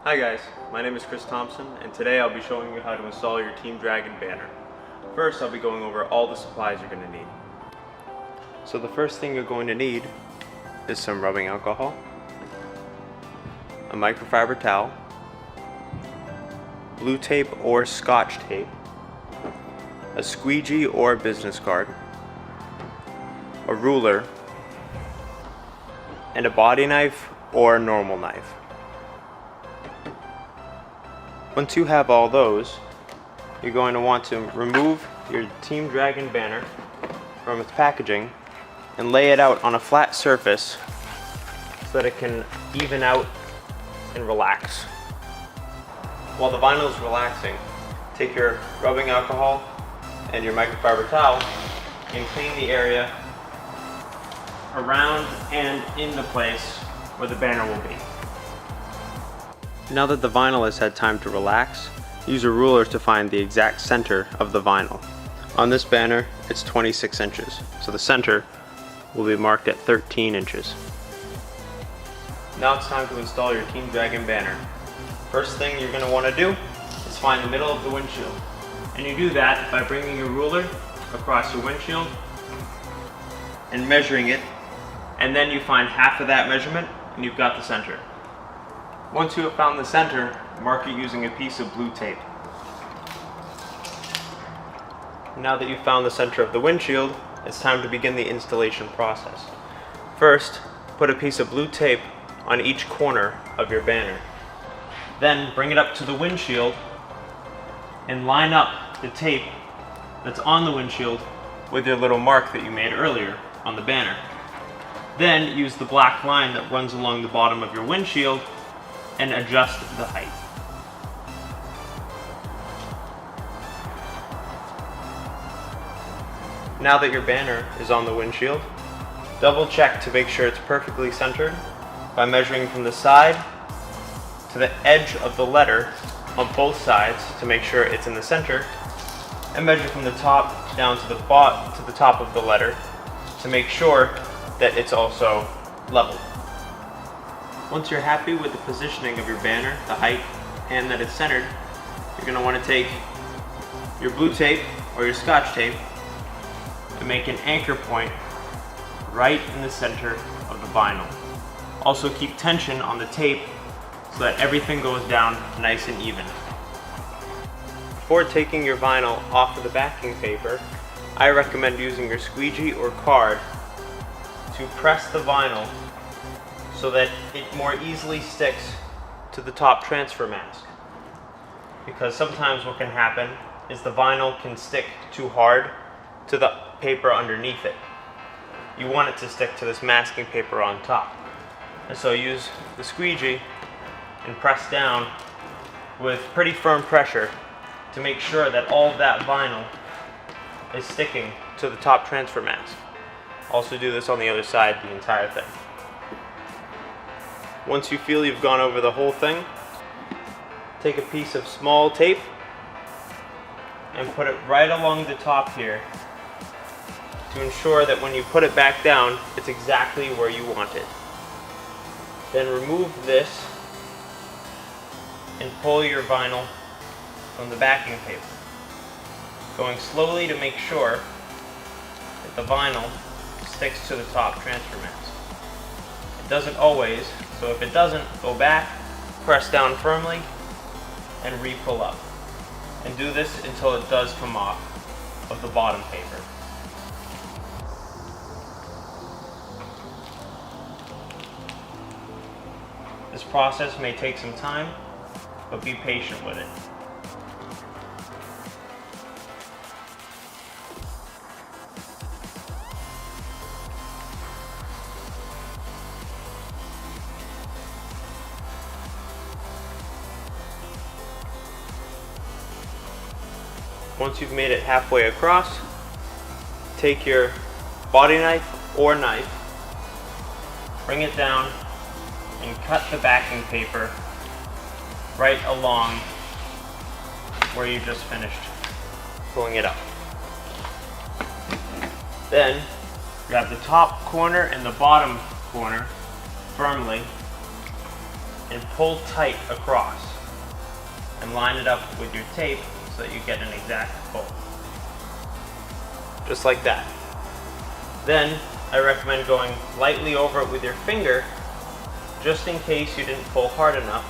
Hi guys, my name is Thompson, and today I'll be showing you how to install your Team Dragon banner. First, I'll be going over all the supplies you're going to need. So the first thing you're going to need is some rubbing alcohol, a microfiber towel, blue tape or scotch tape, a squeegee or business card, a ruler, and a body knife or normal knife. Once you have all those, you're going to want to remove your Team Dragon banner from its packaging and lay it out on a flat surface so that it can even out and relax. While the vinyl is relaxing, take your rubbing alcohol and your microfiber towel and clean the area around and in the place where the banner will be. Now that the vinyl has had time to relax, use a ruler to find the exact center of the vinyl. On this banner, it's 26 inches, so the center will be marked at 13 inches. Now it's time to install your Team Dragon banner. First thing you're going to want to do is find the middle of the windshield. And you do that by bringing your ruler across your windshield and measuring it, and then you find half of that measurement and you've got the center. Once you have found the center, mark it using a piece of blue tape. Now that you've found the center of the windshield, it's time to begin the installation process. First, put a piece of blue tape on each corner of your banner. Then bring it up to the windshield and line up the tape that's on the windshield with your little mark that you made earlier on the banner. Then use the black line that runs along the bottom of your windshield and adjust the height. Now that your banner is on the windshield, double check to make sure it's perfectly centered by measuring from the side to the edge of the letter on both sides to make sure it's in the center, and measure from the top down to the top of the letter to make sure that it's also level. Once you're happy with the positioning of your banner, the height, and that it's centered, you're going to want to take your blue tape or your scotch tape and make an anchor point right in the center of the vinyl. Also keep tension on the tape so that everything goes down nice and even. Before taking your vinyl off of the backing paper, I recommend using your squeegee or card to press the vinyl so that it more easily sticks to the top transfer mask. Because sometimes what can happen is the vinyl can stick too hard to the paper underneath it. You want it to stick to this masking paper on top. And so use the squeegee and press down with pretty firm pressure to make sure that all of that vinyl is sticking to the top transfer mask. Also do this on the other side, the entire thing. Once you feel you've gone over the whole thing, take a piece of small tape and put it right along the top here to ensure that when you put it back down, it's exactly where you want it. Then remove this and pull your vinyl from the backing paper, going slowly to make sure that the vinyl sticks to the top transfer mask. It doesn't always, so if it doesn't, go back, press down firmly, and re-pull up. And do this until it does come off of the bottom paper. This process may take some time, but be patient with it. Once you've made it halfway across, take your body knife or knife, bring it down, and cut the backing paper right along where you just finished pulling it up. Then grab the top corner and the bottom corner firmly and pull tight across and line it up with your tape so that you get an exact pull. Just like that. Then I recommend going lightly over it with your finger just in case you didn't pull hard enough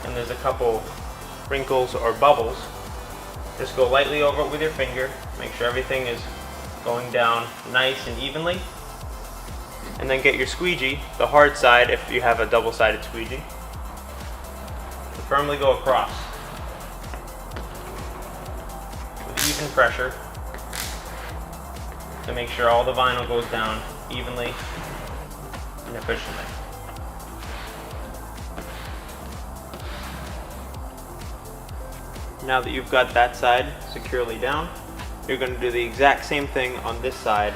and there's a couple wrinkles or bubbles. Just go lightly over it with your finger, make sure everything is going down nice and evenly, and then get your squeegee, the hard side if you have a double-sided squeegee, and firmly go across with even pressure to make sure all the vinyl goes down evenly and efficiently. Now that you've got that side securely down, you're going to do the exact same thing on this side,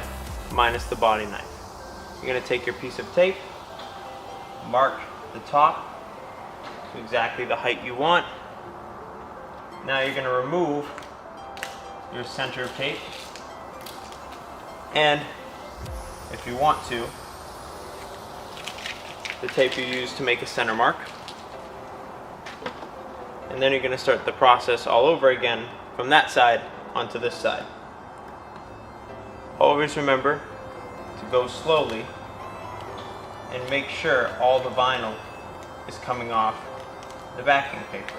minus the body knife. You're going to take your piece of tape, mark the top to exactly the height you want. Now you're going to remove your center of tape, and if you want to, the tape you use to make a center mark. And then you're going to start the process all over again from that side onto this side. Always remember to go slowly and make sure all the vinyl is coming off the backing paper.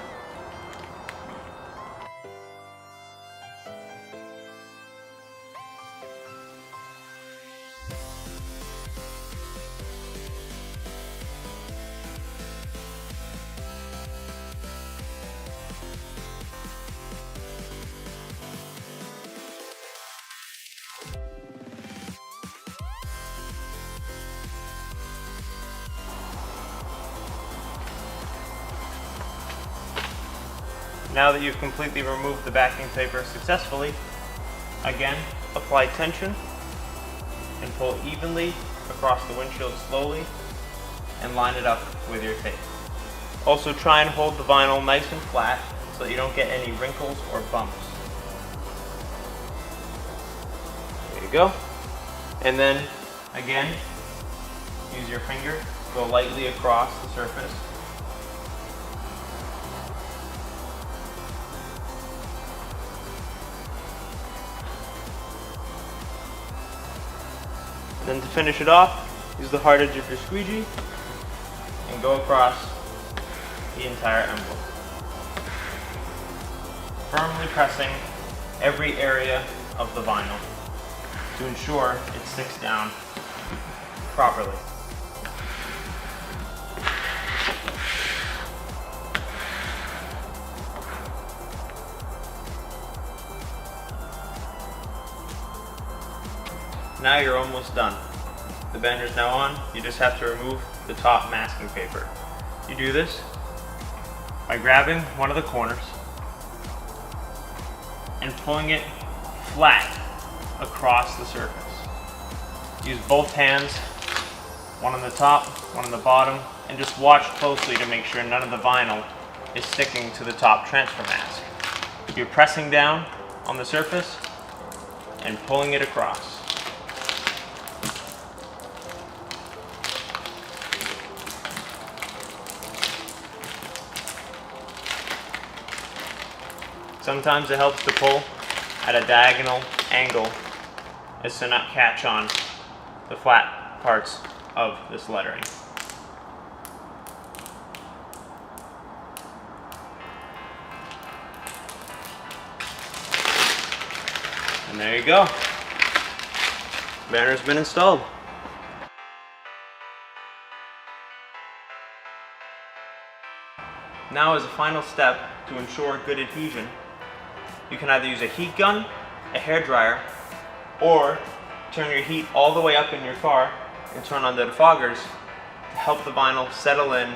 Now that you've completely removed the backing paper successfully, again, apply tension and pull evenly across the windshield slowly and line it up with your tape. Also try and hold the vinyl nice and flat so that you don't get any wrinkles or bumps. There you go. And then, again, use your finger, go lightly across the surface. Then to finish it off, use the hard edge of your squeegee and go across the entire envelope, firmly pressing every area of the vinyl to ensure it sticks down properly. Now you're almost done. The bander's now on. You just have to remove the top masking paper. You do this by grabbing one of the corners and pulling it flat across the surface. Use both hands, one on the top, one on the bottom, and just watch closely to make sure none of the vinyl is sticking to the top transfer mask. You're pressing down on the surface and pulling it across. Sometimes it helps to pull at a diagonal angle as to not catch on the flat parts of this lettering. And there you go. Banner's been installed. Now, as a final step to ensure good adhesion, you can either use a heat gun, a hairdryer, or turn your heat all the way up in your car and turn on the defoggers to help the vinyl settle in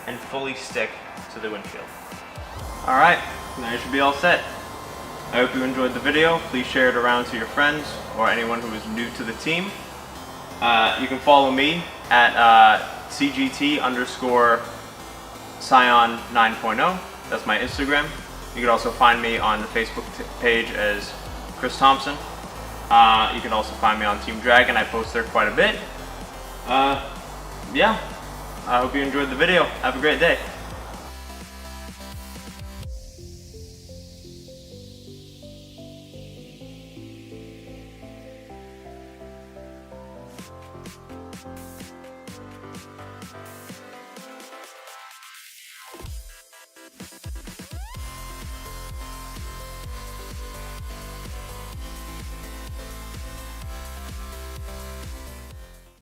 and fully stick to the windshield. Alright, now you should be all set. I hope you enjoyed the video. Please share it around to your friends or anyone who is new to the team. You can follow me at CGT_Scion 9.0. That's my Instagram. You can also find me on the Facebook page as Chris Thompson. You can also find me on Team Dragon. I post there quite a bit. Yeah, I hope you enjoyed the video. Have a great day.